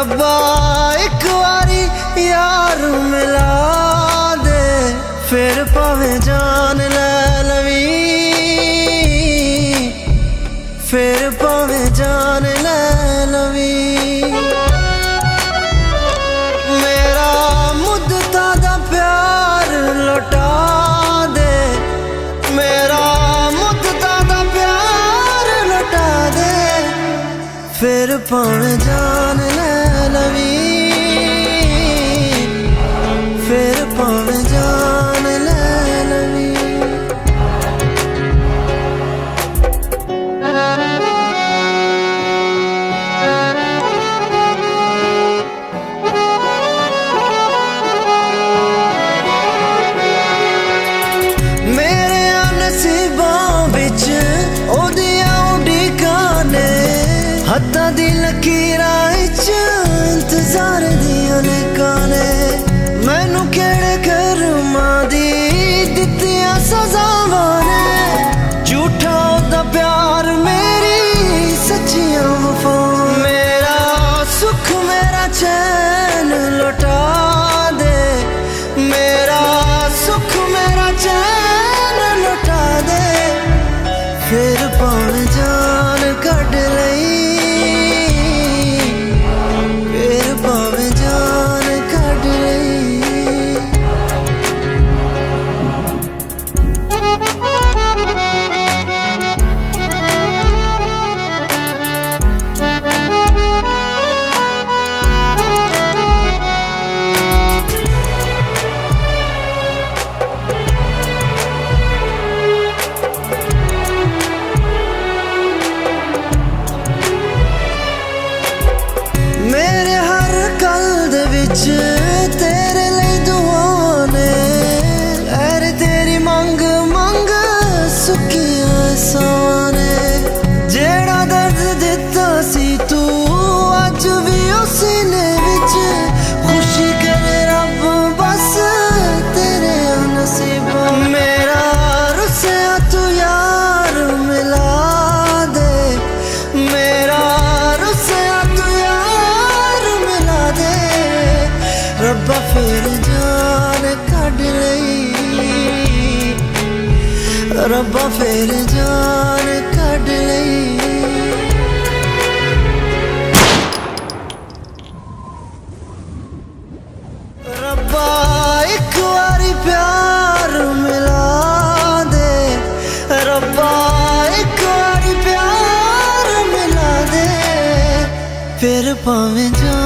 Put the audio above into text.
रब्बा एक वारी यार मिला दे, फिर भावें जान ले लवी, फिर भावें जान ले लवी। मेरा मुद्दता दा प्यार लौटा दे, मेरा मुद्दता दा प्यार लौटा दे, फिर भावें जान ले लवी, फिर भावें जान ले लवी। मेरे नसीबां विच ओदियां उड़ीकां ने, हत्थां दी लकीरां विच इंतजार दियां नेकां ने। मैनू केड़े करमां दी दित्तियां सज़ावां ने, झूठा ओदा प्यार मेरी सच्चियां वफावां। मेरा सुख मेरा चैन लौटा दे, मेरा सुख मेरा चैन लौटा दे, फिर भावें जान कढ लई, फिर भावें जान कढ लई। मेरे हर गल दे विच तेरे लई दुआं ने, ऐर तेरी मंग मंग सुक्कियां सावां ने। जेड़ा दर्द दित्ता सी तू अज भी उस सीने विच, खुशी करे रब बस तेरे नसीबां। मेरा रुस्सिया तू यार मिला दे, मेरा रुस्सिया तू यार मिला दे, रब्बा फिर जान कढ लई, रब्बा फिर जान कढ लई। रब्बा एक वारी प्यार मिला दे, रब्बा एक वारी प्यार मिला दे, फिर भावें जान